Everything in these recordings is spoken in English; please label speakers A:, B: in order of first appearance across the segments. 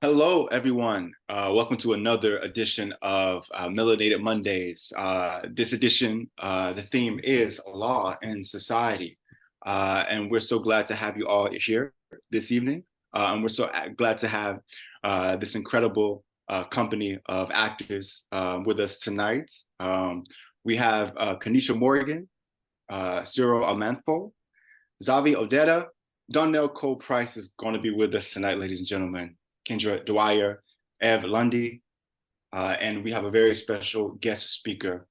A: Hello, everyone. Welcome to another edition of Melanated Mondays. This edition, the theme is law and society. And we're so glad to have you all here this evening. And we're so glad to have this incredible company of actors with us tonight. We have Kanisha Morgan, Cyril Amanfo, Zavi Odetta. Donnell Cole Price is going to be with us tonight, ladies and gentlemen. Kendra Dwyer, Ev Lundy, and we have a very special guest speaker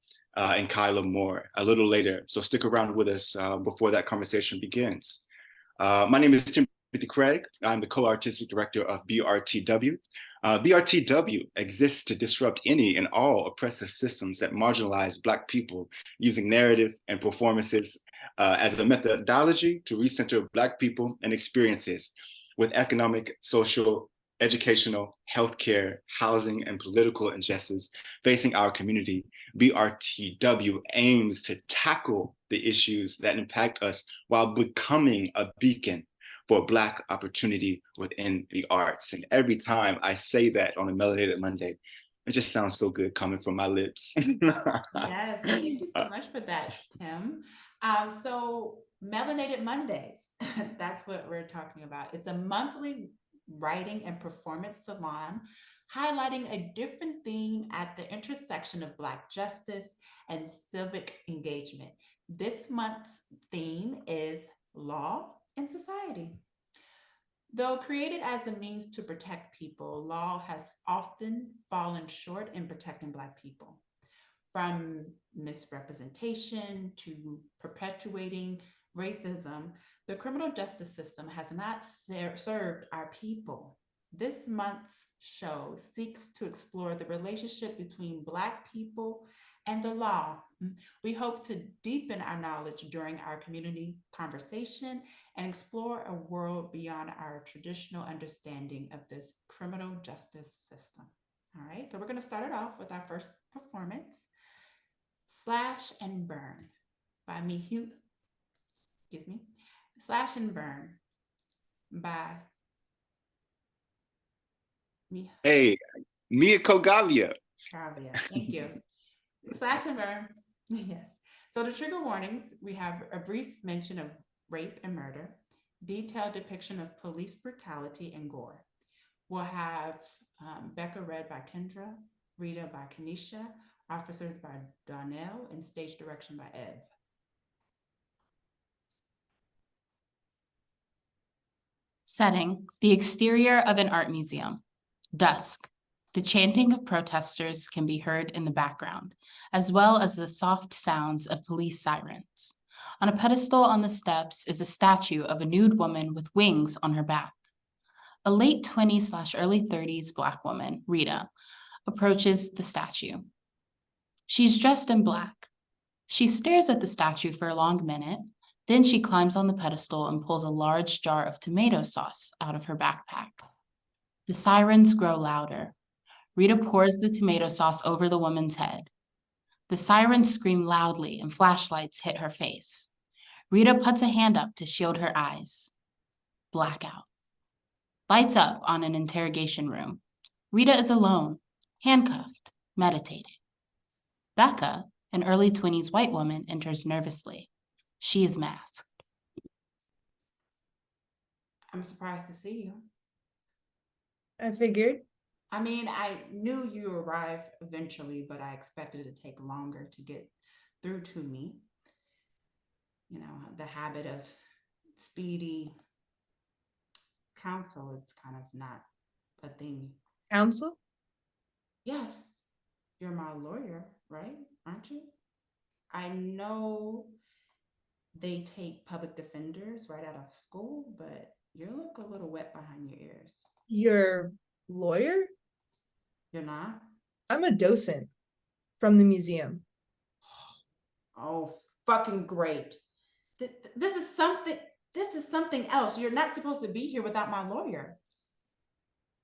A: in Kyla Moore a little later. So stick around with us before that conversation begins. My name is Timothy Craig. I'm the co-artistic director of BRTW. BRTW exists to disrupt any and all oppressive systems that marginalize Black people using narrative and performances as a methodology to recenter Black people and experiences with economic, social, educational, healthcare, housing, and political injustice facing our community. BRTW aims to tackle the issues that impact us while becoming a beacon for Black opportunity within the arts. And every time I say that on a Melanated Monday, it just sounds so good coming from my lips.
B: Yes, thank you so much for that, Tim. So Melanated Mondays, that's what we're talking about. It's a monthly writing and performance salon highlighting a different theme at the intersection of Black justice and civic engagement. This month's theme is law and society. Though created as a means to protect people, law has often fallen short in protecting Black people from misrepresentation to perpetuating racism. The criminal justice system has not served our people. This month's show seeks to explore the relationship between Black people and the law. We hope to deepen our knowledge during our community conversation and explore a world beyond our traditional understanding of this criminal justice system. All right, so we're going to start it off with our first performance. Slash and Burn by Mihu, excuse me, Slash and Burn by Miha
A: Hey, Mia Kogavia.
B: Kavia. Thank you. Slash and Burn, yes. So the trigger warnings, we have a brief mention of rape and murder, detailed depiction of police brutality and gore. We'll have Becca read by Kendra, Rita by Kanisha, officers by Donnell, and stage direction by Ev.
C: Setting, the exterior of an art museum. Dusk. The chanting of protesters can be heard in the background, as well as the soft sounds of police sirens. On a pedestal on the steps is a statue of a nude woman with wings on her back. A late 20s/early 30s Black woman, Rita, approaches the statue. She's dressed in black. She stares at the statue for a long minute. Then she climbs on the pedestal and pulls a large jar of tomato sauce out of her backpack. The sirens grow louder. Rita pours the tomato sauce over the woman's head. The sirens scream loudly and flashlights hit her face. Rita puts a hand up to shield her eyes. Blackout. Lights up on an interrogation room. Rita is alone, handcuffed, meditating. Becca, an early 20s white woman, enters nervously. She is masked.
B: I'm surprised to see you.
D: I figured.
B: I mean, I knew you arrive eventually, but I expected it to take longer to get through to me. You know, the habit of speedy counsel, it's kind of not a thing.
D: Counsel?
B: Yes, you're my lawyer, right? Aren't you? I know they take public defenders right out of school, but you look a little wet behind your ears.
D: Your lawyer?
B: You're not?
D: I'm a docent from the museum.
B: Oh, fucking great. This, this is something this is something else. You're not supposed to be here without my lawyer.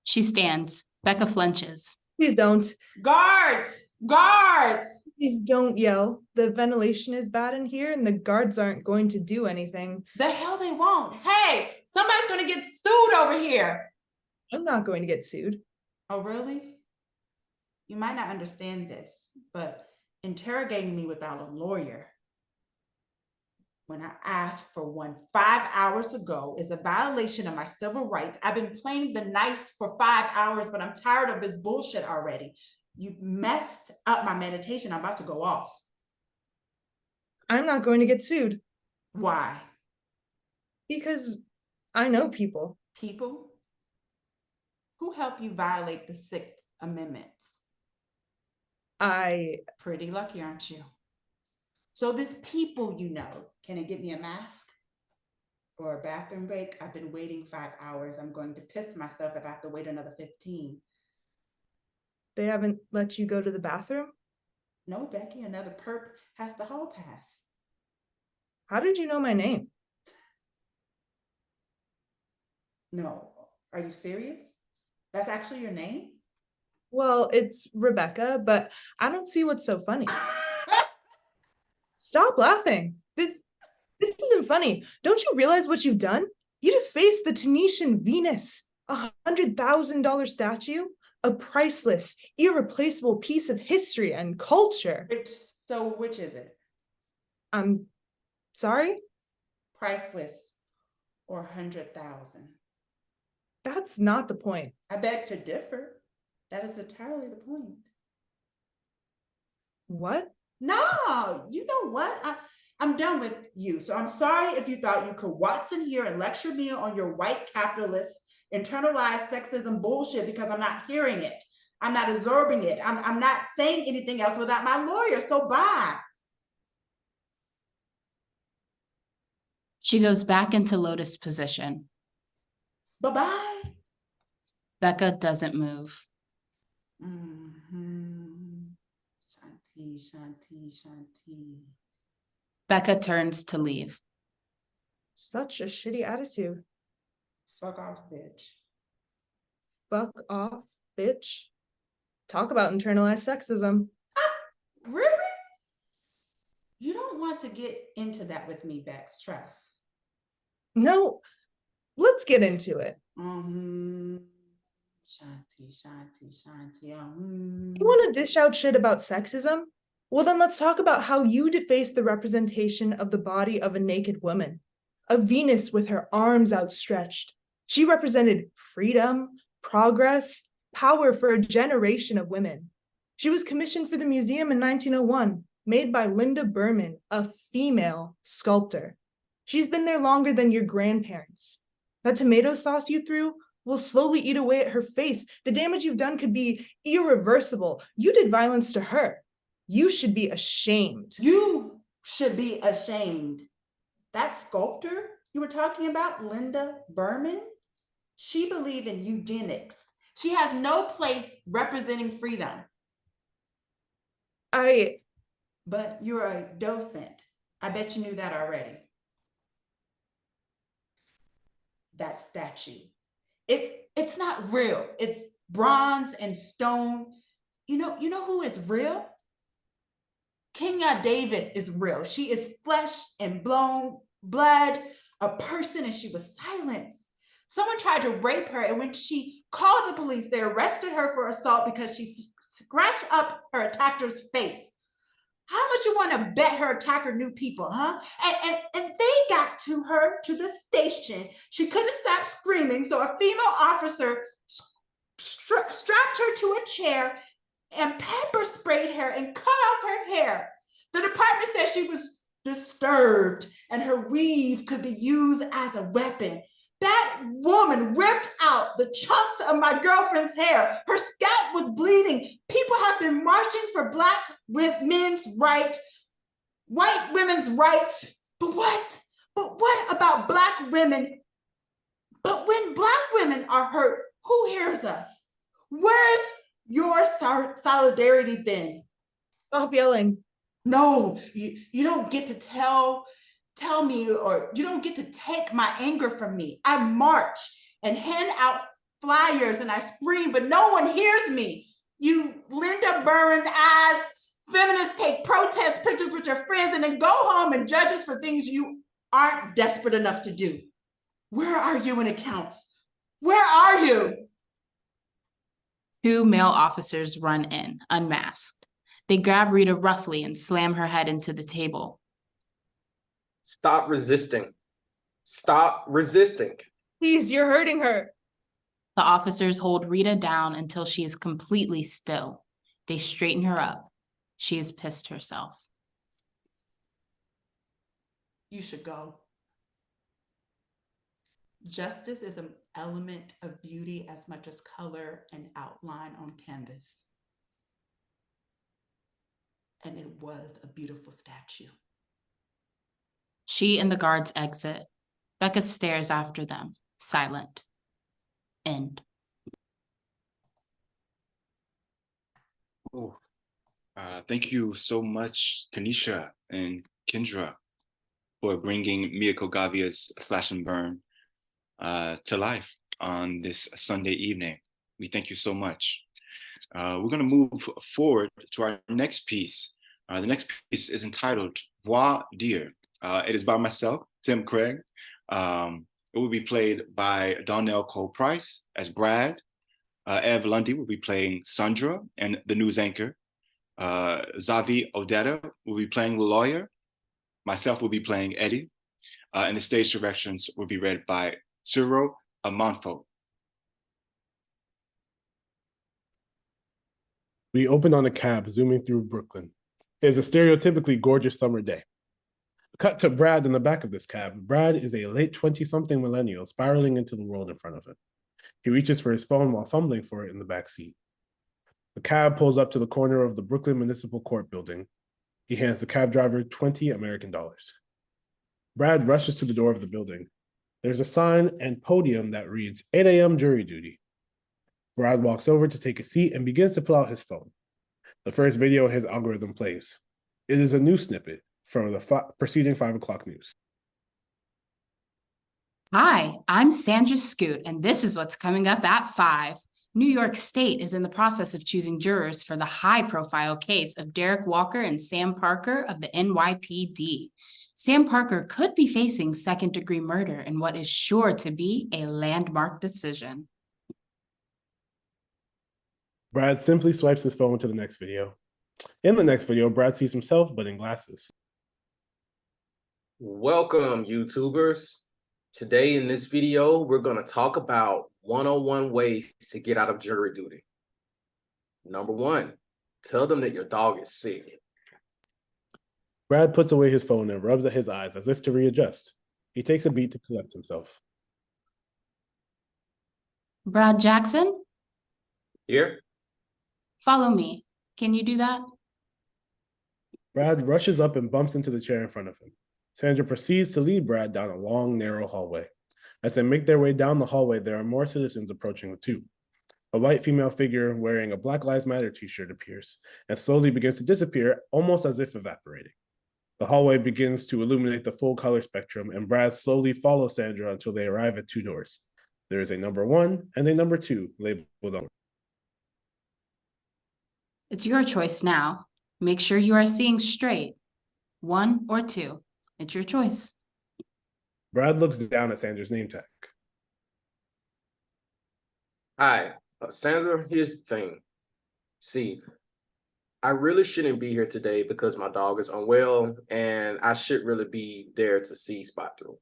C: She stands. Becca flinches.
D: Please don't.
B: Guards! Guards!
D: Please don't yell. The ventilation is bad in here and the guards aren't going to do anything.
B: The hell they won't. Hey, somebody's gonna get sued over here.
D: I'm not going to get sued.
B: Oh, really? You might not understand this, but interrogating me without a lawyer when I asked for one 5 hours ago is a violation of my civil rights. I've been playing the nice for 5 hours, but I'm tired of this bullshit already. You messed up my meditation. I'm about to go off.
D: I'm not going to get sued
B: Why?
D: because I know people.
B: People? Who helped you violate the Sixth Amendment? Pretty lucky, aren't you? So this people you know, can it get me a mask or a bathroom break? I've been waiting 5 hours. I'm going to piss myself if I have to wait another 15.
D: They haven't let you go to the bathroom?
B: No, Becky, another perp has the hall pass.
D: How did you know my name?
B: No, are you serious? That's actually your name?
D: Well, it's Rebecca, but I don't see what's so funny. Stop laughing. This isn't funny. Don't you realize what you've done? You defaced the Tunisian Venus, $100,000 statue, a priceless, irreplaceable piece of history and culture.
B: Which is it?
D: I'm sorry?
B: Priceless or 100,000?
D: That's not the point.
B: I beg to differ. That is entirely the point.
D: What?
B: No, you know what? I'm done with you. So I'm sorry if you thought you could waltz in here and lecture me on your white capitalist internalized sexism bullshit because I'm not hearing it. I'm not absorbing it. I'm not saying anything else without my lawyer. So bye.
C: She goes back into lotus position.
B: Bye-bye.
C: Becca doesn't move.
B: Shanti, Shanti, Shanti.
C: Becca turns to leave.
D: Such a shitty attitude.
B: Fuck off, bitch.
D: Fuck off, bitch. Talk about internalized sexism.
B: Really? You don't want to get into that with me, Bex. Trust.
D: No, let's get into it.
B: Shanti, Shanti, Shanti.
D: You want to dish out shit about sexism? Well, then let's talk about how you defaced the representation of the body of a naked woman, a Venus with her arms outstretched. She represented freedom, progress, power for a generation of women. She was commissioned for the museum in 1901, made by Linda Berman, a female sculptor. She's been there longer than your grandparents. That tomato sauce you threw will slowly eat away at her face. The damage you've done could be irreversible. You did violence to her. You should be ashamed.
B: You should be ashamed. That sculptor you were talking about, Linda Berman, she believed in eugenics. She has no place representing freedom. But you're a docent. I bet you knew that already. That statue. It's not real. It's bronze and stone. You know who is real? Kenya Davis is real. She is flesh and blood, a person, and she was silenced. Someone tried to rape her, and when she called the police, they arrested her for assault because she scratched up her attacker's face. How much you want to bet her attacker knew people, huh? And they got to her to the station. She couldn't stop screaming, so a female officer strapped her to a chair and pepper sprayed her and cut off her hair. The department said she was disturbed and her weave could be used as a weapon. That woman ripped out the chunks of my girlfriend's hair. Her scalp was bleeding. People have been marching for Black men's rights, white women's rights. But what about Black women? But when Black women are hurt, who hears us? Where's your solidarity then?
D: Stop yelling.
B: No, you don't get to tell me, or you don't get to take my anger from me. I march and hand out flyers and I scream, but no one hears me. You Linda Berman ass feminists take protest pictures with your friends and then go home and judge us for things you aren't desperate enough to do. Where are you when it counts? Where are you?
C: Two male officers run in, unmasked. They grab Rita roughly and slam her head into the table.
E: Stop resisting. Stop resisting.
D: Please, you're hurting her.
C: The officers hold Rita down until she is completely still. They straighten her up. She has pissed herself.
B: You should go. Justice is an element of beauty as much as color and outline on canvas. And it was a beautiful statue.
C: She and the guards exit. Becca stares after them, silent. End.
A: Oh, thank you so much, Kanisha and Kendra, for bringing Miyako Gavia's Slash and Burn to life on this Sunday evening. We thank you so much. We're going to move forward to our next piece. The next piece is entitled Voir Dire. It is by myself, Tim Craig. It will be played by Donnell Cole Price as Brad. Ev Lundy will be playing Sandra and the news anchor. Zavi Odetta will be playing the lawyer. Myself will be playing Eddie. And the stage directions will be read by Ciro Amonfo.
F: We open on a cab zooming through Brooklyn. It is a stereotypically gorgeous summer day. Cut to Brad in the back of this cab. Brad is a late 20-something millennial spiraling into the world in front of him. He reaches for his phone while fumbling for it in the back seat. The cab pulls up to the corner of the Brooklyn Municipal Court building. He hands the cab driver $20 American. Brad rushes to the door of the building. There's a sign and podium that reads 8 a.m. jury duty. Brad walks over to take a seat and begins to pull out his phone. The first video his algorithm plays. It is a news snippet from the preceding 5 o'clock news.
C: Hi, I'm Sandra Scoot, and this is what's coming up at 5. New York State is in the process of choosing jurors for the high-profile case of Derek Walker and Sam Parker of the NYPD. Sam Parker could be facing second-degree murder in what is sure to be a landmark decision.
F: Brad simply swipes his phone to the next video. In the next video, Brad sees himself, but in glasses.
E: Welcome, YouTubers. Today in this video, we're going to talk about 101 ways to get out of jury duty. Number 1, tell them that your dog is sick.
F: Brad puts away his phone and rubs at his eyes as if to readjust. He takes a beat to collect himself.
C: Brad Jackson,
E: Here?
C: follow me. Can you do that?
F: Brad rushes up and bumps into the chair in front of him. Sandra proceeds to lead Brad down a long, narrow hallway. As they make their way down the hallway, there are more citizens approaching the two. A white female figure wearing a Black Lives Matter t-shirt appears and slowly begins to disappear, almost as if evaporating. The hallway begins to illuminate the full color spectrum, and Brad slowly follows Sandra until they arrive at 2 doors. There is a number 1 and a number 2 labeled on.
C: It's your choice now. Make sure you are seeing straight. 1 or 2. It's your choice.
F: Brad looks down at Sandra's name tag.
E: Hi, Sandra, here's the thing. See, I really shouldn't be here today because my dog is unwell and I should really be there to see Spot through.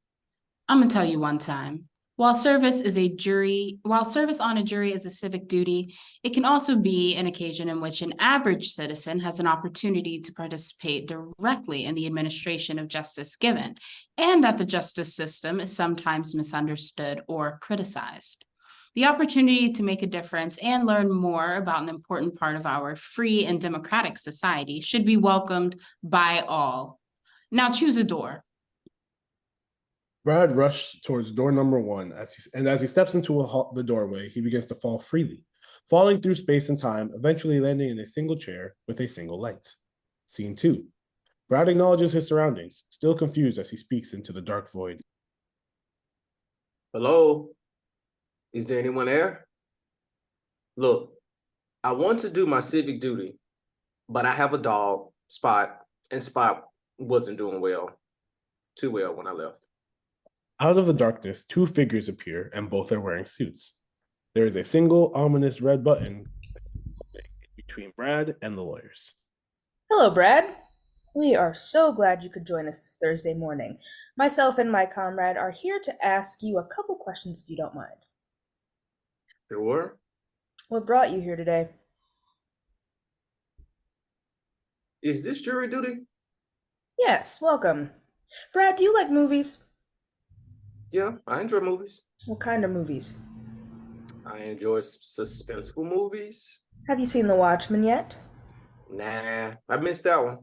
C: I'm gonna tell you one time. While service on a jury is a civic duty, it can also be an occasion in which an average citizen has an opportunity to participate directly in the administration of justice given, and that the justice system is sometimes misunderstood or criticized. The opportunity to make a difference and learn more about an important part of our free and democratic society should be welcomed by all. Now choose a door.
F: Brad rushes towards door number 1, as he steps into the doorway, he begins to fall freely, falling through space and time, eventually landing in a single chair with a single light. Scene 2. Brad acknowledges his surroundings, still confused as he speaks into the dark void.
E: Hello? Is there anyone there? Look, I want to do my civic duty, but I have a dog, Spot, and Spot wasn't doing too well when I left.
F: Out of the darkness, 2 figures appear, and both are wearing suits. There is a single ominous red button between Brad and the lawyers.
G: Hello, Brad. We are so glad you could join us this Thursday morning. Myself and my comrade are here to ask you a couple questions if you don't mind.
E: Sure.
G: What brought you here today?
E: Is this jury duty?
G: Yes, welcome. Brad, do you like movies?
E: Yeah, I enjoy movies.
G: What kind of movies?
E: I enjoy suspenseful movies.
G: Have you seen The Watchmen yet?
E: Nah, I missed that one.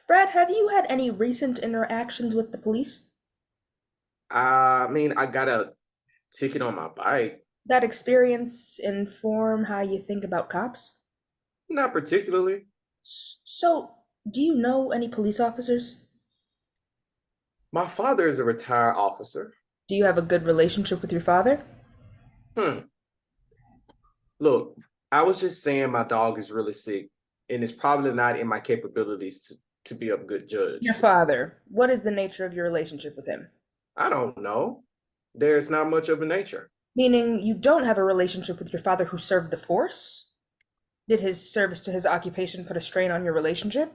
G: Brad, have you had any recent interactions with the police?
E: I mean, I got a ticket on my bike.
G: That experience inform how you think about cops?
E: Not particularly.
G: So, do you know any police officers?
E: My father is a retired officer.
G: Do you have a good relationship with your father?
E: Look, I was just saying my dog is really sick, and it's probably not in my capabilities to be a good judge.
G: Your father. What is the nature of your relationship with him?
E: I don't know. There's not much of a nature.
G: Meaning you don't have a relationship with your father who served the force? Did his service to his occupation put a strain on your relationship?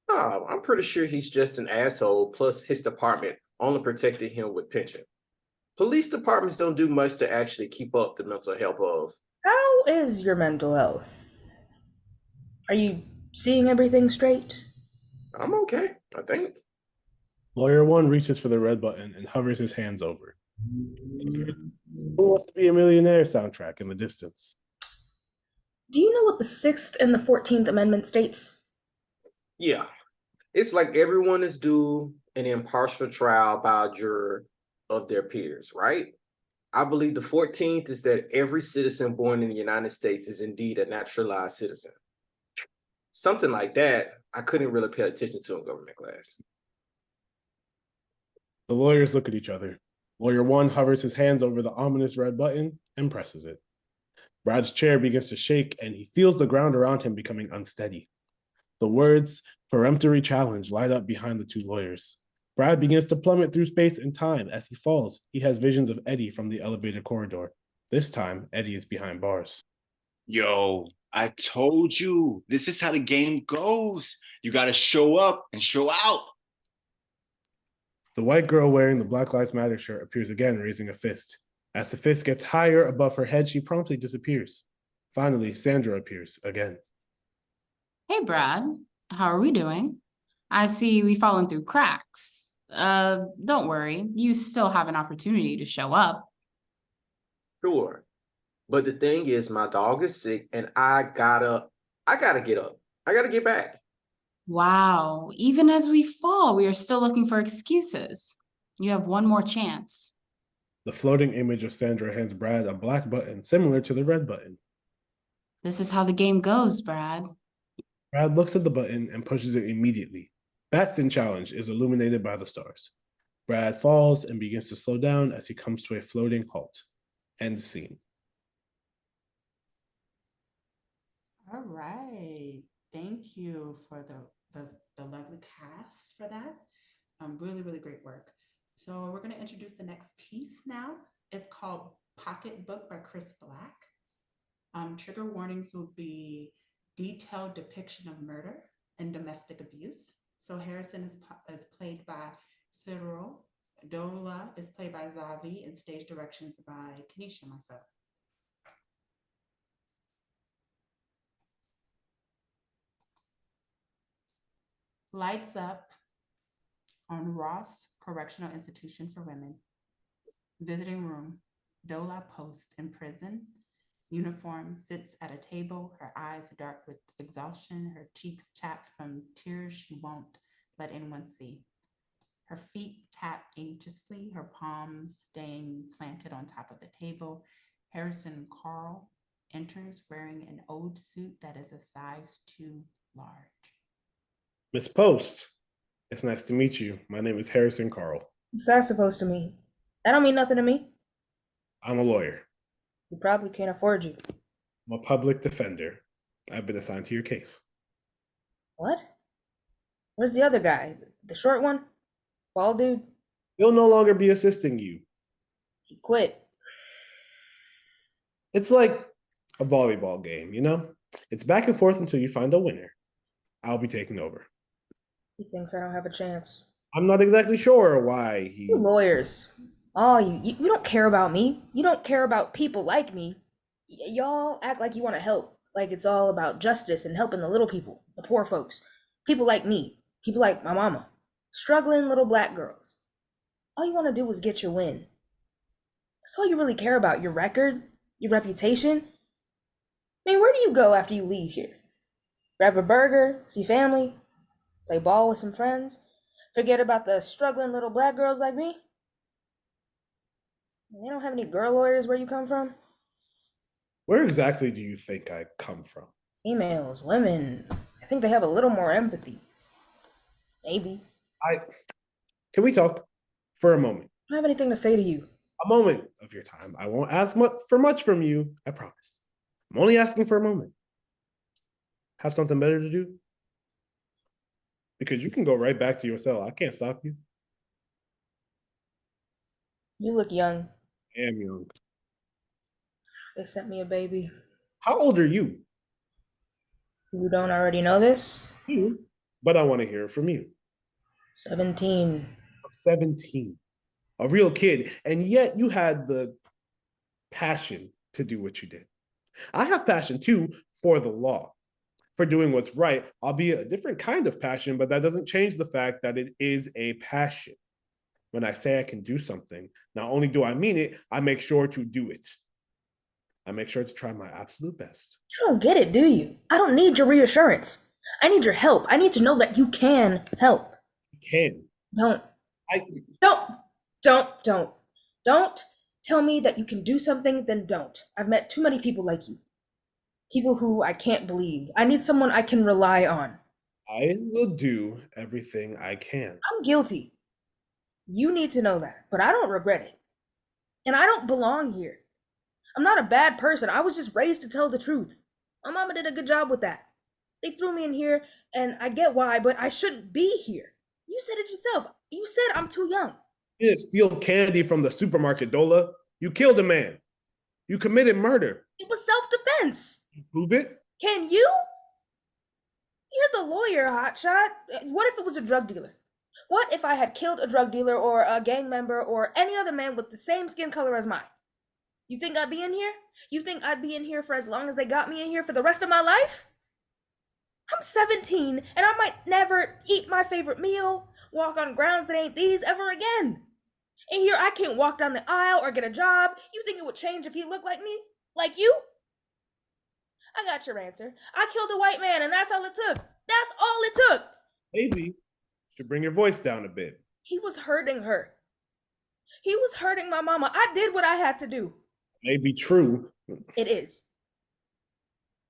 E: Oh, I'm pretty sure he's just an asshole, plus his department only protected him with pension. Police departments don't do much to actually keep up the mental health of.
G: How is your mental health? Are you seeing everything straight?
E: I'm okay, I think.
F: Lawyer 1 reaches for the red button and hovers his hands over. Who Wants to Be a Millionaire soundtrack in the distance.
G: Do you know what the 6th and the 14th Amendment states?
E: Yeah, it's like everyone is due an impartial trial by a juror of their peers, right? I believe the 14th is that every citizen born in the United States is indeed a naturalized citizen. Something like that, I couldn't really pay attention to in government class.
F: The lawyers look at each other. Lawyer 1 hovers his hands over the ominous red button and presses it. Brad's chair begins to shake and he feels the ground around him becoming unsteady. The words peremptory challenge light up behind the two lawyers. Brad begins to plummet through space and time. As he falls, he has visions of Eddie from the elevator corridor. This time, Eddie is behind bars.
A: Yo, I told you, this is how the game goes. You got to show up and show out.
F: The white girl wearing the Black Lives Matter shirt appears again, raising a fist. As the fist gets higher above her head, she promptly disappears. Finally, Sandra appears again.
C: Hey, Brad, how are we doing? I see we've fallen through cracks. Don't worry, you still have an opportunity to show up.
E: Sure. But the thing is, my dog is sick and I gotta get up. I gotta get back.
C: Wow, even as we fall, we are still looking for excuses. You have one more chance.
F: The floating image of Sandra hands Brad a black button similar to the red button.
C: This is how the game goes, Brad.
F: Brad looks at the button and pushes it immediately. Batson Challenge is illuminated by the stars. Brad falls and begins to slow down as he comes to a floating halt. End scene.
B: All right. Thank you for the lovely cast for that. Really, really great work. So we're going to introduce the next piece now. It's called Pocketbook by Chris Black. Trigger warnings will be detailed depiction of murder and domestic abuse. So Harrison is played by Cyril. Dola is played by Zavi, and stage directions by Kanisha and myself. Lights up on Ross Correctional Institution for Women. Visiting room. Dola Post in prison. Uniform, sits at a table, her eyes dark with exhaustion, her cheeks chapped from tears she won't let anyone see. Her feet tap anxiously, her palms staying planted on top of the table. Harrison Carl enters wearing an old suit that is a size too large.
F: Miss Post, it's nice to meet you. My name is Harrison Carl.
G: What's that supposed to mean? That don't mean nothing to me.
F: I'm a lawyer.
G: We probably can't afford you.
F: I'm a public defender. I've been assigned to your case.
G: What? Where's the other guy? The short one? Bald dude?
F: He'll no longer be assisting you.
G: He quit.
F: It's like a volleyball game, you know? It's back and forth until you find a winner. I'll be taking over.
G: He thinks I don't have a chance.
F: I'm not exactly sure why
G: You lawyers. Oh, you don't care about me. You don't care about people like me. Y'all act like you want to help. Like it's all about justice and helping the little people, the poor folks. People like me. People like my mama. Struggling little black girls. All you want to do is get your win. That's all you really care about. Your record? Your reputation? I mean, where do you go after you leave here? Grab a burger? See family? Play ball with some friends? Forget about the struggling little black girls like me? They don't have any girl lawyers where you come from?
F: Where exactly do you think I come from?
G: Females, women. I think they have a little more empathy. Maybe.
F: Can we talk for a moment?
G: I don't have anything to say to you.
F: A moment of your time. I won't ask much from you, I promise. I'm only asking for a moment. Have something better to do? Because you can go right back to your cell. I can't stop you.
G: You look young.
F: I am young.
G: They sent me a baby.
F: How old are you?
G: You don't already know this?
F: You. But I want to hear it from you.
G: 17.
F: I'm 17. A real kid. And yet you had the passion to do what you did. I have passion too for the law, for doing what's right, albeit a different kind of passion, but that doesn't change the fact that it is a passion. When I say I can do something, not only do I mean it, I make sure to do it. I make sure to try my absolute best.
G: You don't get it, do you? I don't need your reassurance. I need your help. I need to know that you can help.
F: You can.
G: Don't tell me that you can do something, then don't. I've met too many people like you. People who I can't believe. I need someone I can rely on.
F: I will do everything I can.
G: I'm guilty. You need to know that, but I don't regret it. And I don't belong here. I'm not a bad person. I was just raised to tell the truth. My mama did a good job with that. They threw me in here, and I get why, but I shouldn't be here. You said it yourself. You said I'm too young.
F: You didn't steal candy from the supermarket, Dola. You killed a man. You committed murder.
G: It was self-defense.
F: Prove it?
G: Can you? You're the lawyer, hotshot. What if it was a drug dealer? What if I had killed a drug dealer or a gang member or any other man with the same skin color as mine? You think I'd be in here? You think I'd be in here for as long as they got me in here for the rest of my life? I'm 17 and I might never eat my favorite meal, walk on grounds that ain't these ever again. And here I can't walk down the aisle or get a job. You think it would change if he looked like me? Like you? I got your answer. I killed a white man and that's all it took. That's all it took.
F: Maybe you should bring your voice down a bit.
G: He was hurting her. He was hurting my mama. I did what I had to do.
F: May be true.
G: It is.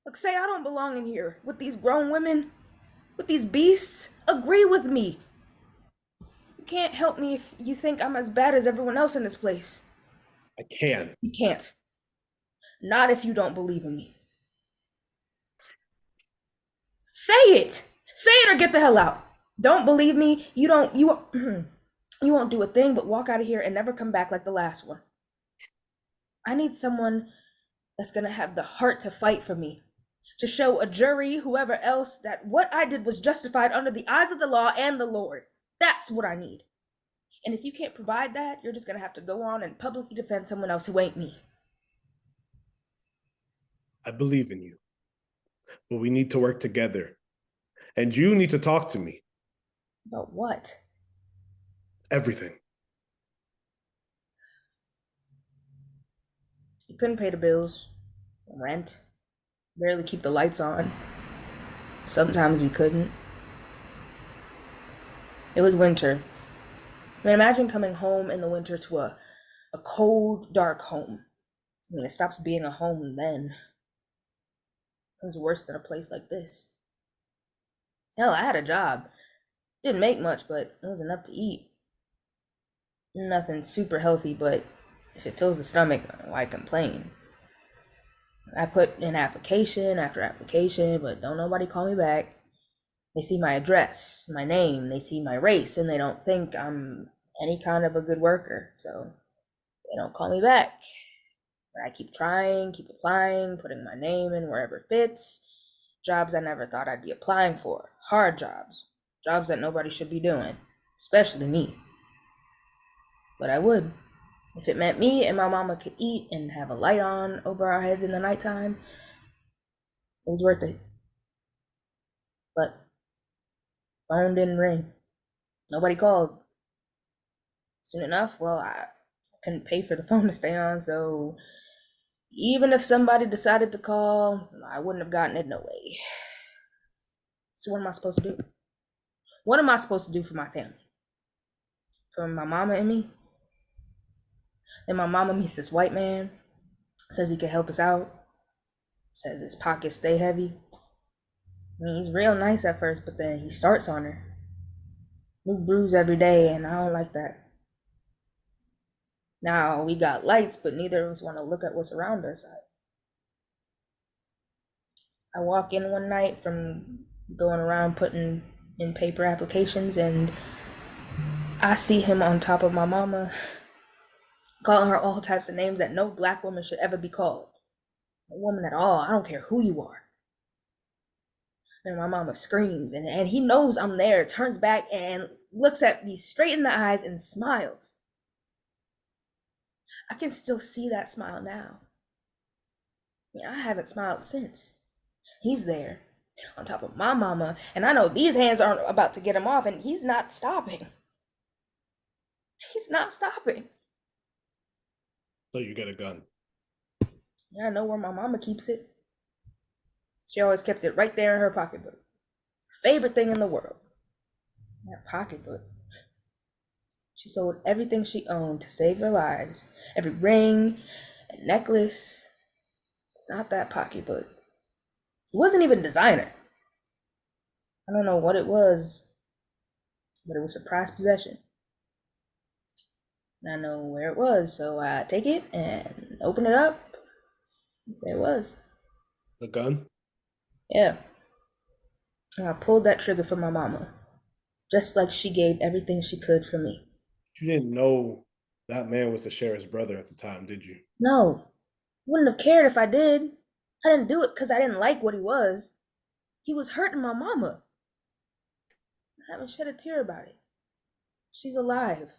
G: Look, say I don't belong in here with these grown women, with these beasts. Agree with me. You can't help me if you think I'm as bad as everyone else in this place.
F: I can.
G: You can't. Not if you don't believe in me. Say it. Say it or get the hell out. Don't believe me. You won't do a thing but walk out of here and never come back like the last one. I need someone that's going to have the heart to fight for me, to show a jury, whoever else, that what I did was justified under the eyes of the law and the Lord. That's what I need. And if you can't provide that, you're just going to have to go on and publicly defend someone else who ain't me.
F: I believe in you. But we need to work together. And you need to talk to me.
G: About what?
F: Everything.
G: You couldn't pay the bills, rent, barely keep the lights on. Sometimes we couldn't. It was winter. I mean, imagine coming home in the winter to a cold, dark home. I mean, it stops being a home then. It was worse than a place like this. Hell, I had a job. Didn't make much, but it was enough to eat. Nothing super healthy, but if it fills the stomach, why complain? I put in application after application, but don't nobody call me back. They see my address, my name, they see my race, and they don't think I'm any kind of a good worker, so they don't call me back. But I keep trying, keep applying, putting my name in wherever it fits. Jobs I never thought I'd be applying for. Hard jobs. Jobs that nobody should be doing, especially me. But I would. If it meant me and my mama could eat and have a light on over our heads in the nighttime, it was worth it. But phone didn't ring. Nobody called. Soon enough, well, I couldn't pay for the phone to stay on, so even if somebody decided to call, I wouldn't have gotten it no way. So what am I supposed to do? What am I supposed to do for my family? For my mama and me? Then my mama meets this white man, says he can help us out, says his pockets stay heavy. I mean, he's real nice at first, but then he starts on her. New brews every day, and I don't like that. Now, we got lights, but neither of us want to look at what's around us. I walk in one night from going around putting in paper applications, and I see him on top of my mama, calling her all types of names that no black woman should ever be called. A woman at all, I don't care who you are. And my mama screams, and he knows I'm there, turns back and looks at me straight in the eyes and smiles. I can still see that smile now. I mean, I haven't smiled since. He's there, on top of my mama, and I know these hands aren't about to get him off, and he's not stopping. He's not stopping.
F: So you get a gun.
G: Yeah, I know where my mama keeps it. She always kept it right there in her pocketbook. Favorite thing in the world. That pocketbook. She sold everything she owned to save her lives. Every ring and necklace. Not that pocketbook. It wasn't even designer. I don't know what it was, but it was her prized possession. And I know where it was, so I take it and open it up. There it was.
F: A gun?
G: Yeah. And I pulled that trigger for my mama, just like she gave everything she could for me.
F: You didn't know that man was the sheriff's brother at the time, did you?
G: No, wouldn't have cared if I did. I didn't do it because I didn't like what he was. He was hurting my mama. I haven't shed a tear about it. She's alive.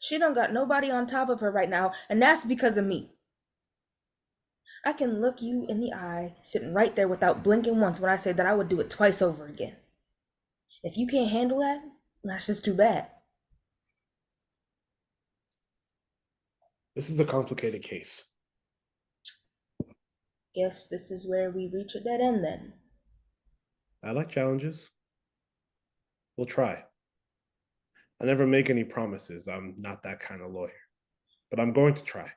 G: She don't got nobody on top of her right now, and that's because of me. I can look you in the eye, sitting right there without blinking once when I say that I would do it twice over again. If you can't handle that, that's just too bad.
F: This is a complicated case.
G: Guess this is where we reach a dead end then.
F: I like challenges. We'll try. I never make any promises. I'm not that kind of lawyer. But I'm going to try.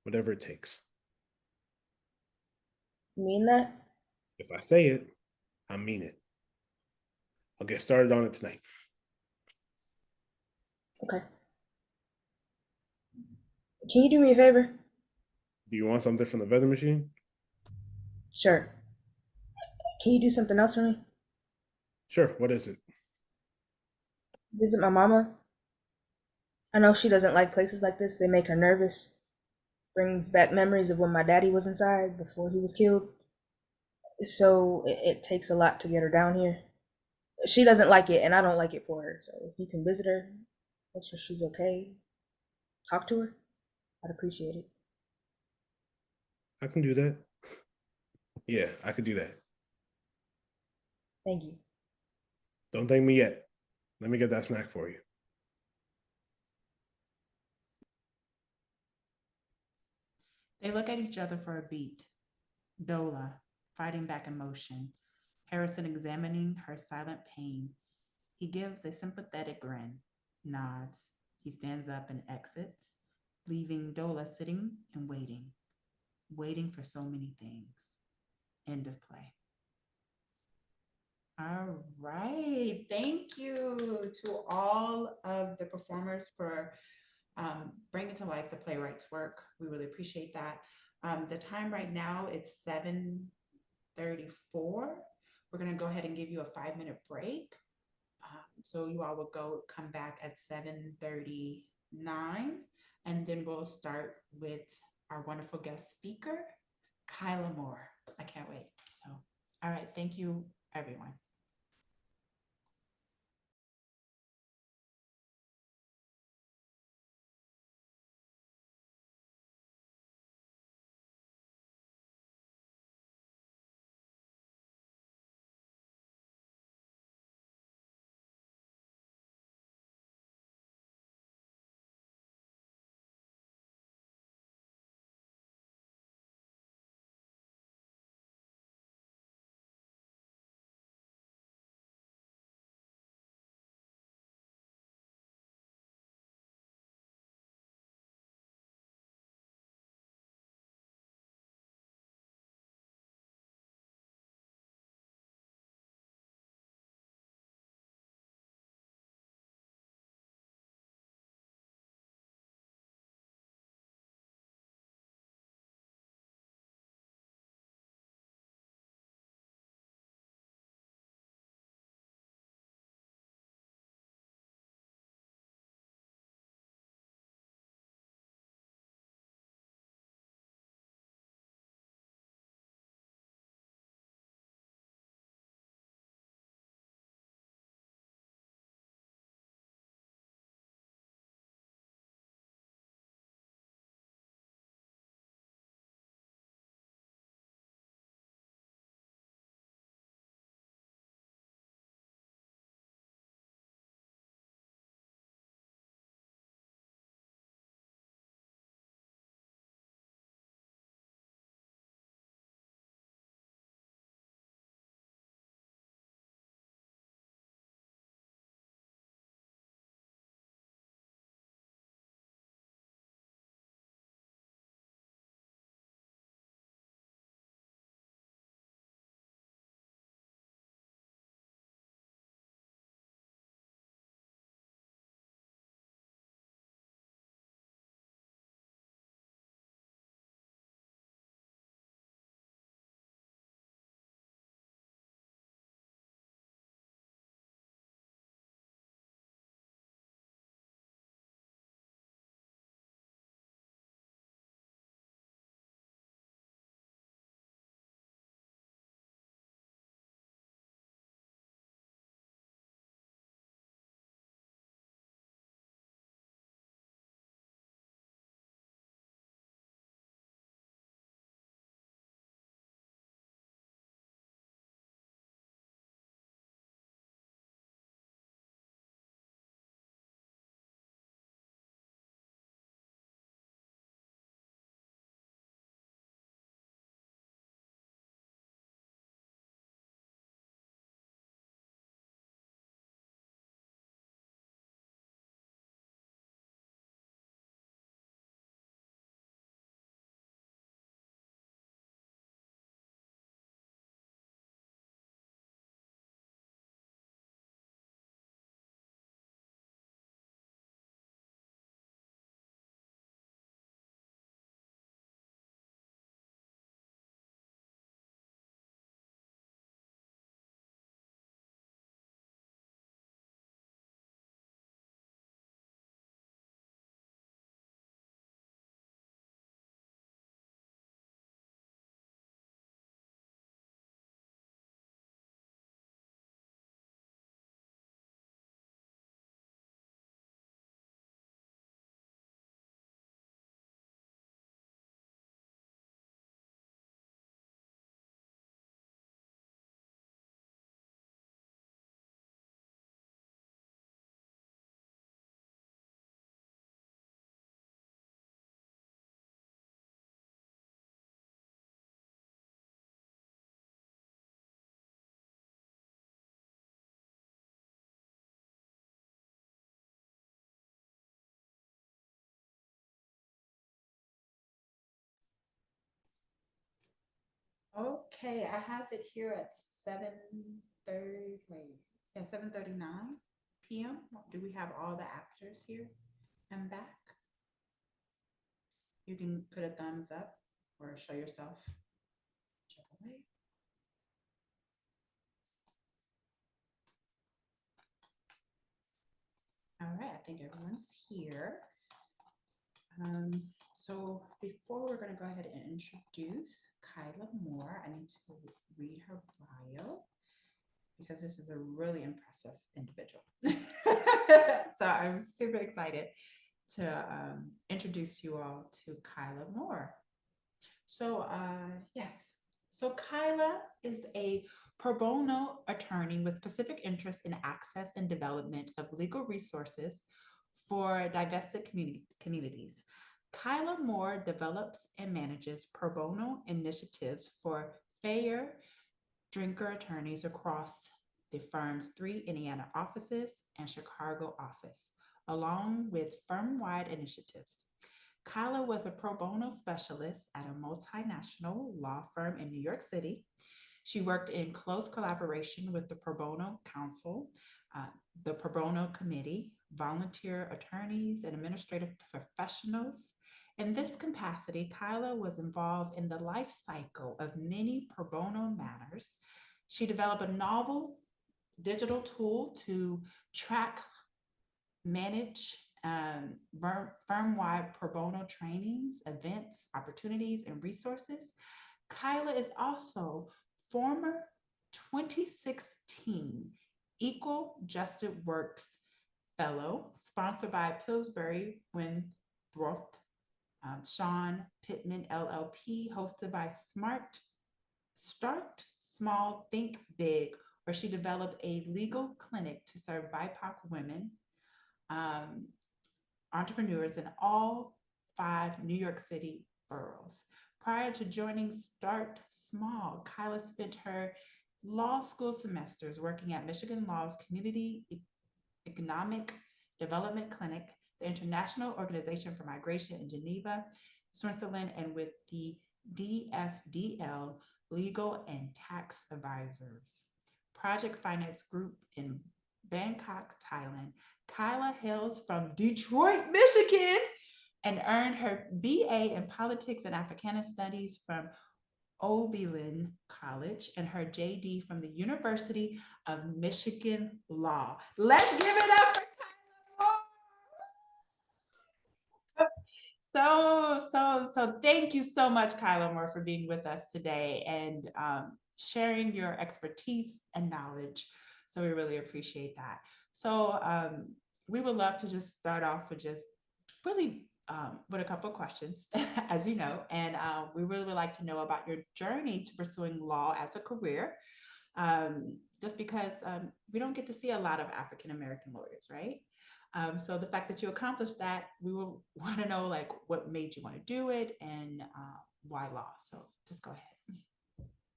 F: Whatever it takes.
G: You mean that?
F: If I say it, I mean it. I'll get started on it tonight.
G: Okay. Can you do me a favor?
F: Do you want something from the vending machine?
G: Sure. Can you do something else for me?
F: Sure. What is it?
G: Visit my mama. I know she doesn't like places like this. They make her nervous. Brings back memories of when my daddy was inside before he was killed. So it takes a lot to get her down here. She doesn't like it, and I don't like it for her. So if you can visit her, make sure she's okay, talk to her, I'd appreciate it.
F: I can do that. Yeah, I could do that.
G: Thank you.
F: Don't thank me yet. Let me get that snack for you.
B: They look at each other for a beat. Dola, fighting back emotion. Harrison examining her silent pain. He gives a sympathetic grin, nods. He stands up and exits, leaving Dola sitting and waiting for so many things. End of play. All right. Thank you to all of the performers for bringing to life the playwright's work. We really appreciate that. The time right now, it's 7:34. We're going to go ahead and give you a 5-minute break. So you all will come back at 7:39. And then we'll start with our wonderful guest speaker, Kyla Moore. I can't wait. So, all right. Thank you, everyone. Okay, I have it here at 7:30, wait, yeah, 7:39 p.m. Do we have all the actors here and back? You can put a thumbs up or show yourself. Whichever way. All right, I think everyone's here. So before we're going to go ahead and introduce Kyla Moore, I need to read her bio because this is a really impressive individual. So I'm super excited to introduce you all to Kyla Moore. So yes, so Kyla is a pro bono attorney with specific interest in access and development of legal resources for divested communities. Kyla Moore develops and manages pro bono initiatives for fair drinker attorneys across the firm's 3 Indiana offices and Chicago office, along with firm-wide initiatives. Kyla was a pro bono specialist at a multinational law firm in New York City. She worked in close collaboration with the Pro Bono Council, the Pro Bono Committee, volunteer attorneys, and administrative professionals. In this capacity, Kyla was involved in the life cycle of many pro bono matters. She developed a novel digital tool to track, manage firm-wide pro bono trainings, events, opportunities, and resources. Kyla is also former 2016 Equal Justice Works Fellow, sponsored by Pillsbury Winthrop, Sean Pittman LLP, hosted by Start Small, Think Big, where she developed a legal clinic to serve BIPOC women, entrepreneurs in all 5 New York City boroughs. Prior to joining Start Small, Kyla spent her law school semesters working at Michigan Law's Community Economic Development Clinic, the International Organization for Migration in Geneva, Switzerland, and with the DFDL Legal and Tax Advisors Project Finance Group in Bangkok, Thailand. Kyla hails from Detroit, Michigan, and earned her BA in Politics and Africana Studies from Oberlin College and her JD from the University of Michigan Law. Let's give it up for Kyla Moore. So thank you so much, Kyla Moore, for being with us today and sharing your expertise and knowledge. So we really appreciate that. So we would love to just start off with just really with a couple of questions, as you know, and we really would like to know about your journey to pursuing law as a career, just because we don't get to see a lot of African-American lawyers, right? So the fact that you accomplished that, we will want to know like what made you want to do it and why law. So just go ahead.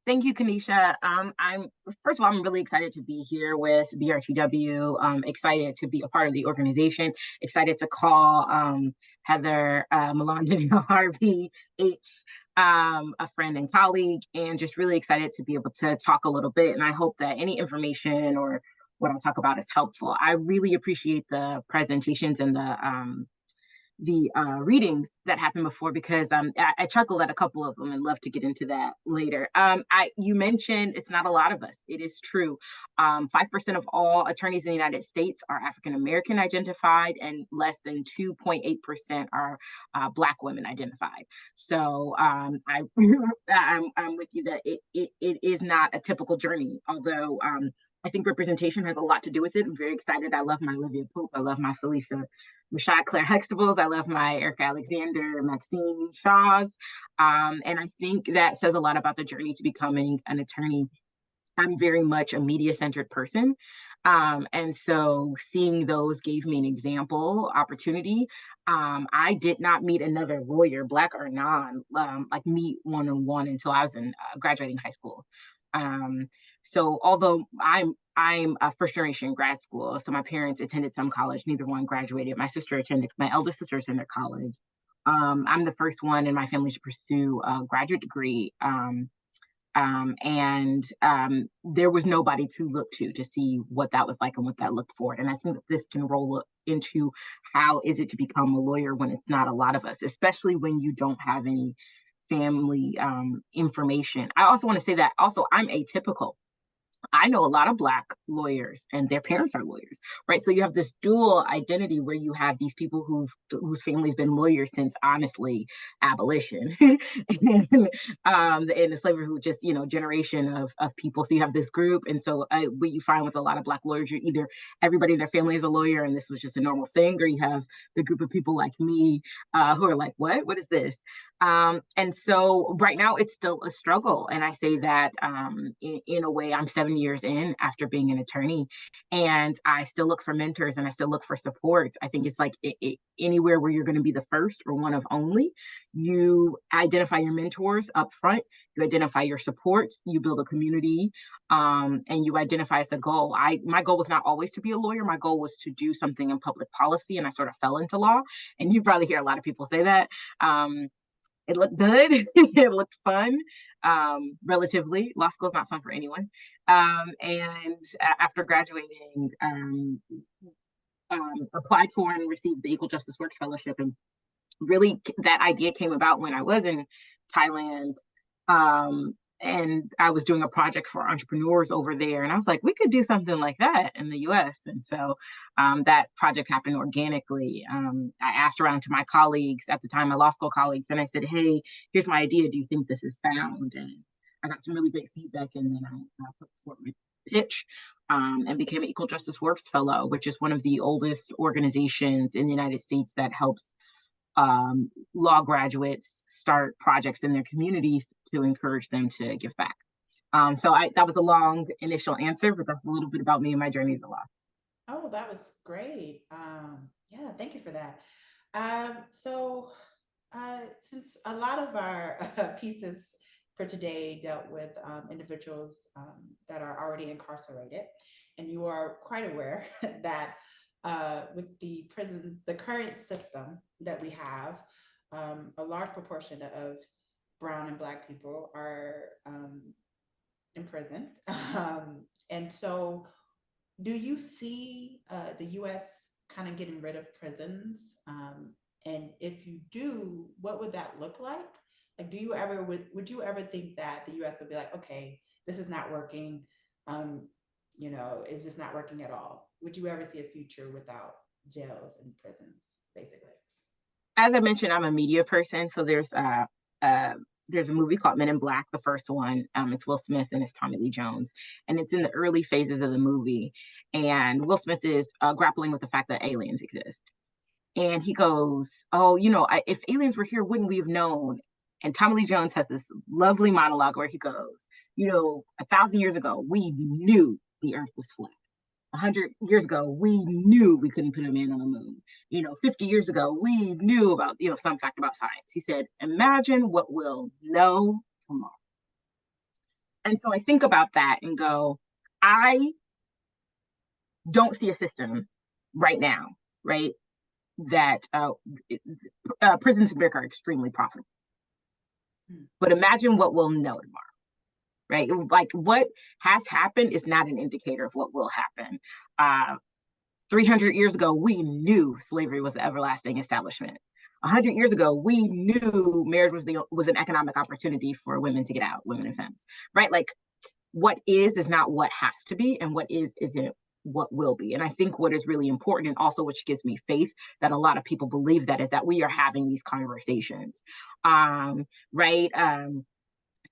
H: Thank you, Kanisha. I'm first of all, I'm really excited to be here with BRTW. Excited to be a part of the organization. Excited to call Heather Melanated Harvey H, a friend and colleague, and just really excited to be able to talk a little bit. And I hope that any information or what I talk about is helpful. I really appreciate the presentations and the readings that happened before because I chuckled at a couple of them and love to get into that later. You mentioned it's not a lot of us. It is true. 5% of all attorneys in the United States are African-American identified and less than 2.8% are Black women identified. So I'm with you that it is not a typical journey, although I think representation has a lot to do with it. I'm very excited. I love my Olivia Pope. I love my Felicia Rashad Claire Huxtables. I love my Erica Alexander, Maxine Shaws. And I think that says a lot about the journey to becoming an attorney. I'm very much a media-centered person. And so seeing those gave me an example opportunity. I did not meet another lawyer, Black or non, like meet one-on-one until I was in graduating high school. So although I'm a first generation grad school, so my parents attended some college, neither one graduated. My eldest sister attended college. I'm the first one in my family to pursue a graduate degree. And there was nobody to look to see what that was like and what that looked for. And I think that this can roll into how is it to become a lawyer when it's not a lot of us, especially when you don't have any family information. I also want to say that also I'm atypical. I know a lot of Black lawyers and their parents are lawyers, right? So you have this dual identity where you have these people whose family's been lawyers since, honestly, abolition, and the slavery, who just, generation of people. So you have this group. And so what you find with a lot of Black lawyers, you're either everybody in their family is a lawyer and this was just a normal thing, or you have the group of people like me who are like, what is this? And so right now it's still a struggle. And I say that in a way, I'm 7 years in after being an attorney, and I still look for mentors and I still look for support. I think it's like anywhere where you're going to be the first or one of only, you identify your mentors up front, you identify your supports, you build a community, and you identify as a goal. My goal was not always to be a lawyer. My goal was to do something in public policy, and I sort of fell into law. And you probably hear a lot of people say that. It looked good. It looked fun, relatively. Law school is not fun for anyone. And after graduating, applied for and received the Equal Justice Works Fellowship. And really, that idea came about when I was in Thailand. And I was doing a project for entrepreneurs over there. And I was like, we could do something like that in the US. And so that project happened organically. I asked around to my colleagues at the time, my law school colleagues, and I said, hey, here's my idea. Do you think this is sound? And I got some really great feedback. And then I put forward my pitch and became an Equal Justice Works Fellow, which is one of the oldest organizations in the United States that helps law graduates start projects in their communities to encourage them to give back. So that was a long initial answer, but that's a little bit about me and my journey to law.
B: Oh, that was great. Yeah, thank you for that. So since a lot of our pieces for today dealt with individuals that are already incarcerated, and you are quite aware that with the prisons, the current system that we have, a large proportion of Brown and Black people are imprisoned. And so do you see the US kind of getting rid of prisons? And if you do, what would that look like? Like, do you ever, would you ever think that the US would be like, okay, this is not working, it's just not working at all? Would you ever see a future without jails and prisons, basically?
H: As I mentioned, I'm a media person, so there's a movie called Men in Black, the first one. It's Will Smith and it's Tommy Lee Jones, and it's in the early phases of the movie. And Will Smith is grappling with the fact that aliens exist, and he goes, "Oh, if aliens were here, wouldn't we have known?" And Tommy Lee Jones has this lovely monologue where he goes, 1,000 years ago, we knew the Earth was flat. 100 years ago, we knew we couldn't put a man on the moon. 50 years ago, we knew about, some fact about science. He said, imagine what we'll know tomorrow. And so I think about that and go, I don't see a system right now, right, that prisons in America are extremely profitable. But imagine what we'll know tomorrow. Right? Like what has happened is not an indicator of what will happen. 300 years ago, we knew slavery was the everlasting establishment. 100 years ago, we knew marriage was an economic opportunity for women to get out, women and femmes, right? Like what is not what has to be, and what isn't what will be. And I think what is really important, and also which gives me faith that a lot of people believe that, is that we are having these conversations, right?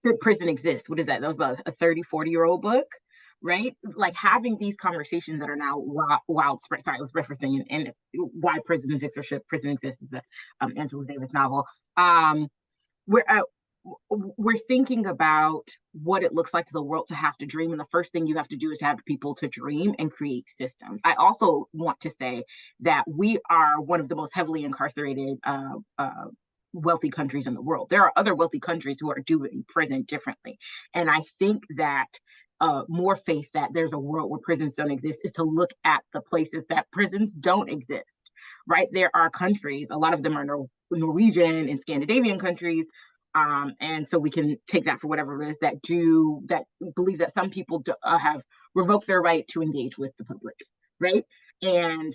H: Should prison exist? What is that? That was about a 30, 40-year-old book, right? Like having these conversations that are now wild spread. Sorry, I was referencing and Why Prison Exists or Should Prison Exist is a Angela Davis novel. We're thinking about what it looks like to the world to have to dream. And the first thing you have to do is to have people to dream and create systems. I also want to say that we are one of the most heavily incarcerated wealthy countries in the world. There are other wealthy countries who are doing prison differently. And I think that more faith that there's a world where prisons don't exist is to look at the places that prisons don't exist, right? There are countries, a lot of them are Norwegian and Scandinavian countries. And so we can take that for whatever it is, that believe that some people have revoked their right to engage with the public, right? And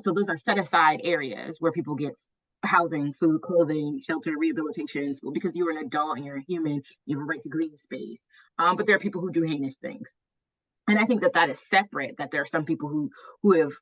H: so those are set aside areas where people get housing, food, clothing, shelter, rehabilitation, school, because you're an adult and you're a human, you have a right to green space. But there are people who do heinous things. And I think that that is separate, that there are some people who have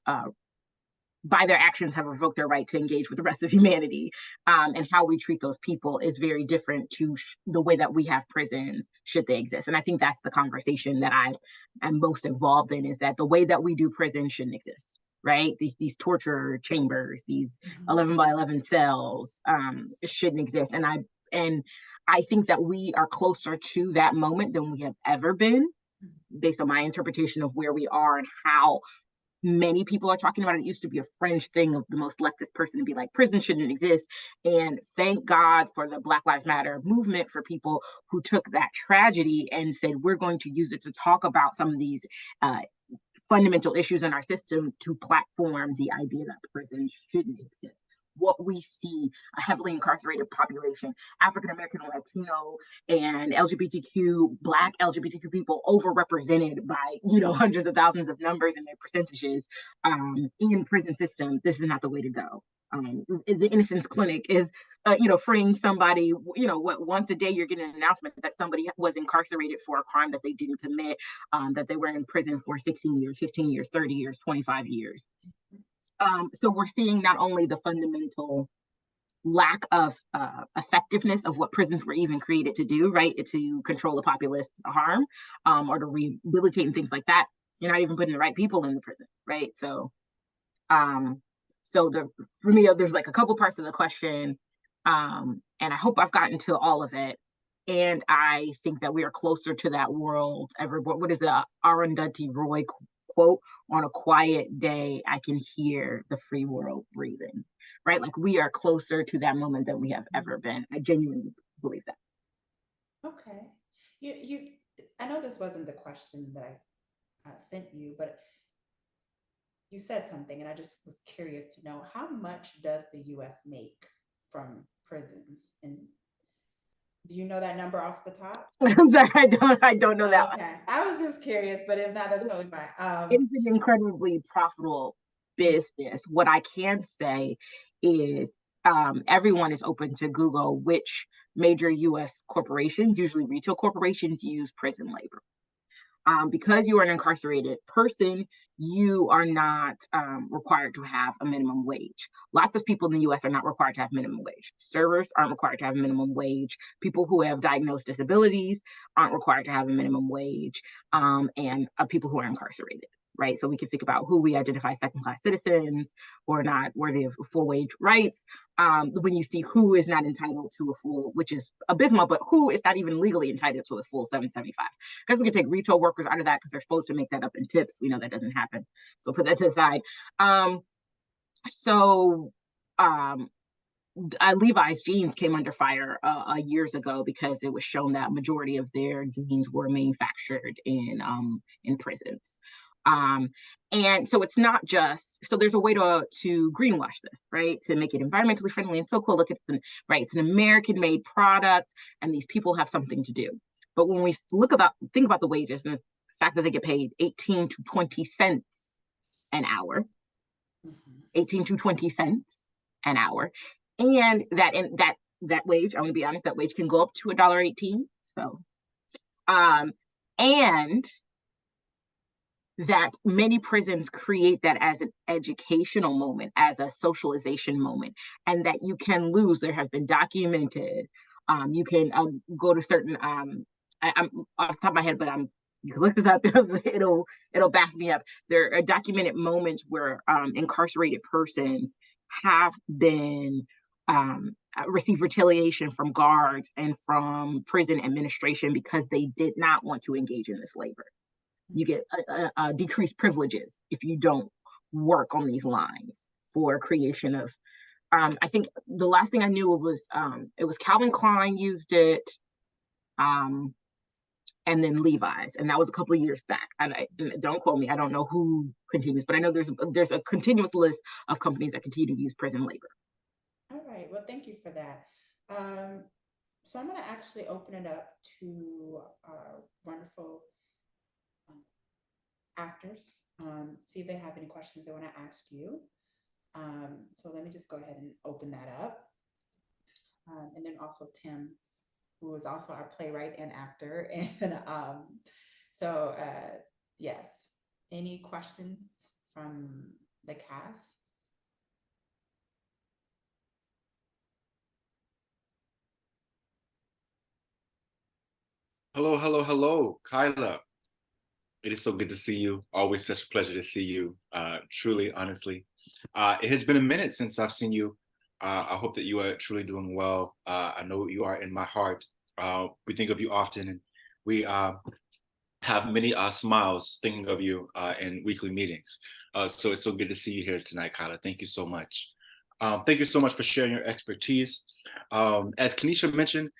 H: by their actions have revoked their right to engage with the rest of humanity. And how we treat those people is very different to the way that we have prisons, should they exist. And I think that's the conversation that I am most involved in, is that the way that we do prison shouldn't exist, right? These torture chambers, these 11 by 11 cells, shouldn't exist. And I think that we are closer to that moment than we have ever been, based on my interpretation of where we are and how many people are talking about it. It used to be a fringe thing of the most leftist person to be like, prison shouldn't exist. And thank God for the Black Lives Matter movement, for people who took that tragedy and said, we're going to use it to talk about some of these fundamental issues in our system, to platform the idea that prison shouldn't exist. What we see, a heavily incarcerated population, African American, Latino, and LGBTQ, Black LGBTQ people overrepresented by, hundreds of thousands of numbers in their percentages in prison system. This is not the way to go. The Innocence Clinic is, freeing somebody, once a day you're getting an announcement that somebody was incarcerated for a crime that they didn't commit, that they were in prison for 16 years, 15 years, 30 years, 25 years. So we're seeing not only the fundamental lack of effectiveness of what prisons were even created to do, right? To control the populace harm, or to rehabilitate and things like that. You're not even putting the right people in the prison, right? So, for me, there's like a couple parts of the question, and I hope I've gotten to all of it. And I think that we are closer to that world ever. What is the Arundhati Roy quote? On a quiet day, I can hear the free world breathing, right? Like, we are closer to that moment than we have ever been. I genuinely believe that.
B: Okay. I know this wasn't the question that I sent you, but you said something, and I just was curious to know, how much does the US make from prisons? And do you know that number off the top?
H: I'm sorry, I don't know that.
B: Okay. I was just curious, but if not, that's totally fine.
H: It is an incredibly profitable business. What I can say is, everyone is open to Google which major US corporations, usually retail corporations, use prison labor. Because you are an incarcerated person, you are not required to have a minimum wage. Lots of people in the US are not required to have minimum wage. Servers aren't required to have a minimum wage. People who have diagnosed disabilities aren't required to have a minimum wage, and people who are incarcerated, right? So we can think about who we identify second-class citizens or not worthy of full wage rights. When you see who is not entitled to a full, which is abysmal, but who is not even legally entitled to a full $775. Because we can take retail workers out of that because they're supposed to make that up in tips. We know that doesn't happen. So put that to the side. Levi's jeans came under fire years ago because it was shown that majority of their jeans were manufactured in prisons. And so it's not just, so there's a way to greenwash this, right? To make it environmentally friendly and so cool. Look, it's an American made product, and these people have something to do. But when we think about the wages and the fact that they get paid 18 to 20 cents an hour, 18 to 20 cents an hour, and that wage, I'm gonna be honest, that wage can go up to $1.18. So, and that many prisons create that as an educational moment, as a socialization moment, and that you can lose. There have been documented. You can go to certain. I'm off the top of my head, but you can look this up. It'll back me up. There are documented moments where incarcerated persons have been received retaliation from guards and from prison administration because they did not want to engage in this labor. You get decreased privileges if you don't work on these lines for creation of. I think the last thing I knew was it was Calvin Klein used it, and then Levi's, and that was a couple of years back. Don't quote me. I don't know who continues, but I know there's a continuous list of companies that continue to use prison labor.
B: All right. Well, thank you for that. So I'm going to actually open it up to our wonderful actors, see if they have any questions they want to ask you. So let me just go ahead and open that up. And then also Tim, who is also our playwright and actor. And Yes. Any questions from the cast?
A: Hello, hello, hello, Kyla. It is so good to see you. Always such a pleasure to see you. Truly, honestly. It has been a minute since I've seen you. I hope that you are truly doing well. I know you are in my heart. We think of you often, and we have many smiles thinking of you in weekly meetings. So it's so good to see you here tonight, Kyla. Thank you so much. Thank you so much for sharing your expertise. As Kanisha mentioned,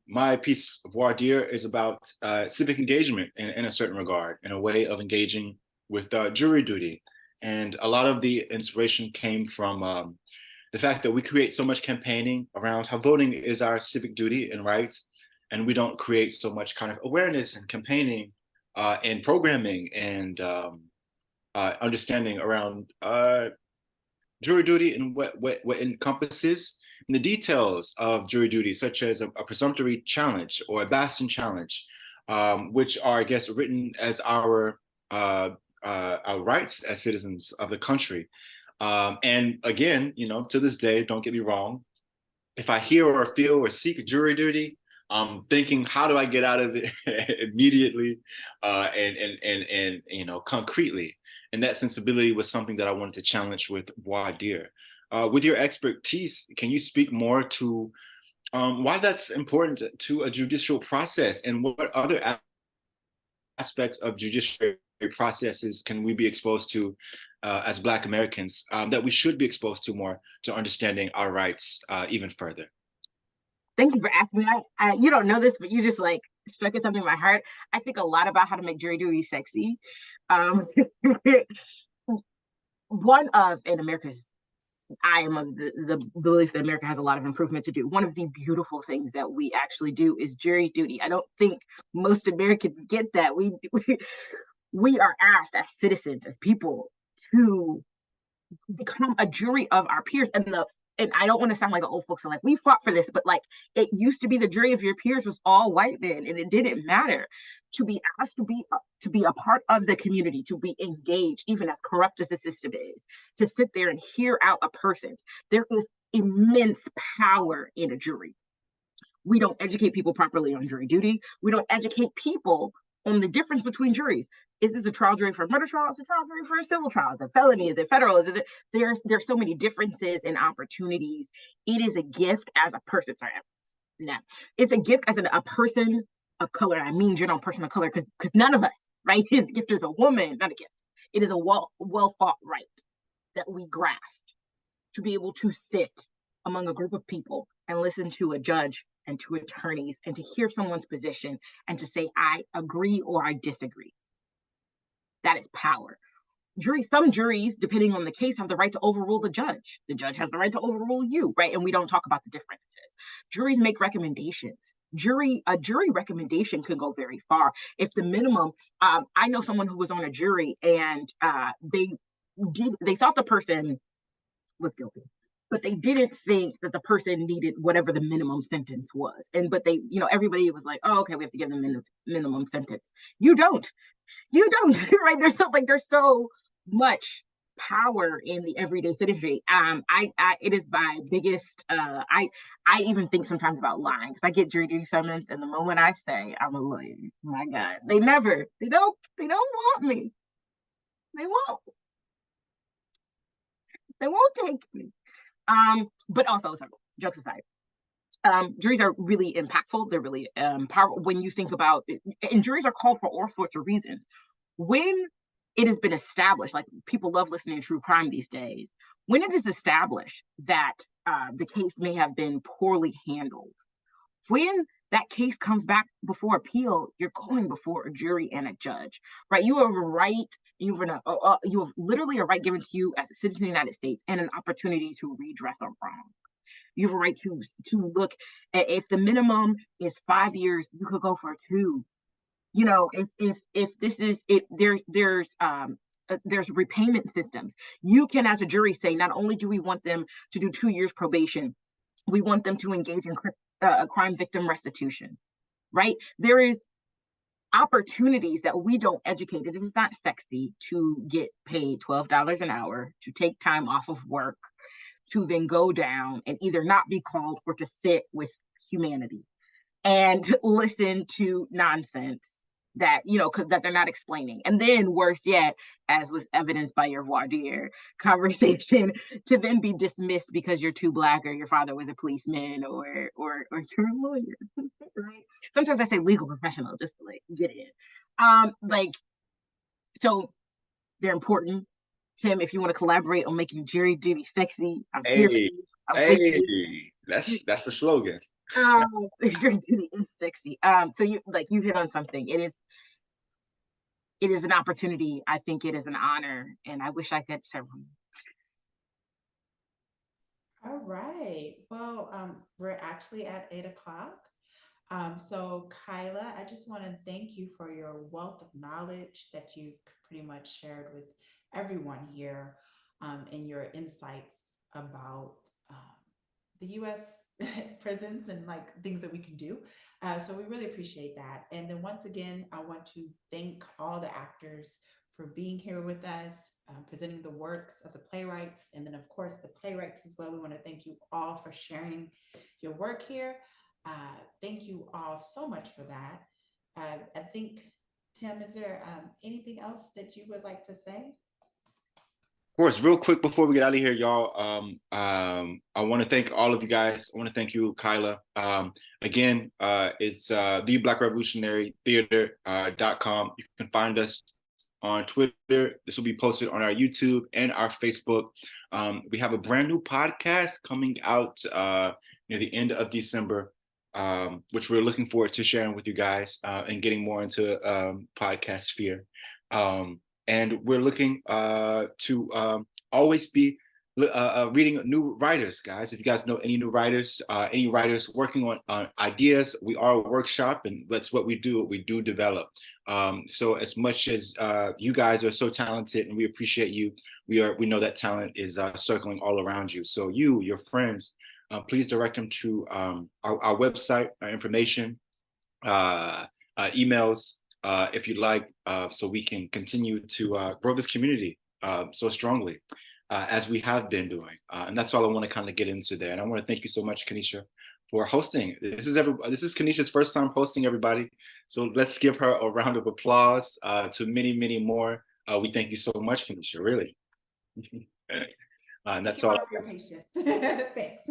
A: my piece of voir dire is about civic engagement in a certain regard, in a way of engaging with jury duty. And a lot of the inspiration came from the fact that we create so much campaigning around how voting is our civic duty and rights, and we don't create so much kind of awareness and campaigning and programming and understanding around jury duty and what encompasses in the details of jury duty, such as a presumptory challenge or a Bastion challenge, which are, I guess, written as our rights as citizens of the country. And again, to this day, don't get me wrong, if I hear or feel or seek jury duty, I'm thinking, how do I get out of it immediately and concretely? And that sensibility was something that I wanted to challenge with voir dire. With your expertise, can you speak more to why that's important to a judicial process, and what other aspects of judicial processes can we be exposed to as Black Americans that we should be exposed to more to understanding our rights even further?
H: Thank you for asking me. You don't know this, but you just like struck at something in my heart. I think a lot about how to make jury duty sexy. One of in America's, I am of the belief that America has a lot of improvement to do. One of the beautiful things that we actually do is jury duty. I don't think most Americans get that. We are asked as citizens, as people, to become a jury of our peers. And I don't want to sound like an old folks are like, we fought for this, but like it used to be the jury of your peers was all white men, and it didn't matter. To be asked to be a part of the community, to be engaged, even as corrupt as the system is, to sit there and hear out a person. There is immense power in a jury. We don't educate people properly on jury duty. We don't educate people on the difference between juries. Is this a trial jury for a murder trial? Is it a trial jury for a civil trial? Is it felony? Is it federal? There's so many differences and opportunities. It is a gift as a person. Sorry, no, it's a gift as a person of color. I mean, general person of color, because none of us, right? His gift is a woman, not a gift. It is a well fought right that we grasp to be able to sit among a group of people and listen to a judge and to attorneys and to hear someone's position and to say, I agree or I disagree. That is power. Some juries, depending on the case, have the right to overrule the judge. The judge has the right to overrule you, right? And we don't talk about the differences. Juries make recommendations. A jury recommendation can go very far. If the minimum, I know someone who was on a jury and they thought the person was guilty, but they didn't think that the person needed whatever the minimum sentence was. But they, everybody was like, oh, okay, we have to give them minimum sentence. You don't, right? There's so much power in the everyday citizenry. It is my biggest, I even think sometimes about lying, because I get jury duty summons, and the moment I say I'm a lawyer, my God, they don't want me. They won't take me. But also, sorry, jokes aside, juries are really impactful. They're really powerful when you think about it. And juries are called for all sorts of reasons. When it has been established, like people love listening to true crime these days, when it is established that the case may have been poorly handled, when that case comes back before appeal, you're going before a jury and a judge, right? You have a right, you have literally a right given to you as a citizen of the United States and an opportunity to redress a wrong. You have a right to look at, if the minimum is 5 years, you could go for 2. If this is it, there's repayment systems. You can, as a jury, say, not only do we want them to do 2 years probation, we want them to engage in crime victim restitution, right? There is opportunities that we don't educate. It is not sexy to get paid $12 an hour, to take time off of work, to then go down and either not be called or to sit with humanity and listen to nonsense that, you know, that they're not explaining. And then worse yet, as was evidenced by your voir dire conversation, to then be dismissed because you're too Black or your father was a policeman or you're a lawyer, right? Sometimes I say legal professional just to like get in. Like, so they're important. Tim, if you want to collaborate on making jury duty sexy, I'm here for you. I'm with you.
A: That's the slogan.
H: Jury duty is sexy. So you hit on something. It is an opportunity. I think it is an honor, and I wish I could serve them.
B: All right. Well, we're actually at 8 o'clock. So Kyla, I just want to thank you for your wealth of knowledge that you've pretty much shared with everyone here, and your insights about the U.S. prisons and like things that we can do. So we really appreciate that. And then once again, I want to thank all the actors for being here with us, presenting the works of the playwrights, and then of course the playwrights as well. We want to thank you all for sharing your work here. Thank you all so much for that. I think, Tim, is there anything else that you would like to say?
A: Of course, real quick before we get out of here, y'all, I want to thank all of you guys. I want to thank you, Kyla. Again, it's the Black Revolutionary Theater.com. You can find us on Twitter. This will be posted on our YouTube and our Facebook. We have a brand new podcast coming out near the end of December, which we're looking forward to sharing with you guys and getting more into podcast sphere. And we're looking to always be reading new writers, guys. If you guys know any new writers, any writers working on ideas, we are a workshop, and that's what we do. We do develop. So as much as you guys are so talented, and we appreciate you, we know that talent is circling all around you. So you, your friends, please direct them to our website, our information, emails, if you'd like, so we can continue to grow this community so strongly as we have been doing. And that's all I want to kind of get into there. And I want to thank you so much, Kanisha, for hosting. This is Kanisha's first time hosting, everybody. So let's give her a round of applause to many, many more. We thank you so much, Kanisha, really. And that's all.
B: Thank you for your patience. Thanks.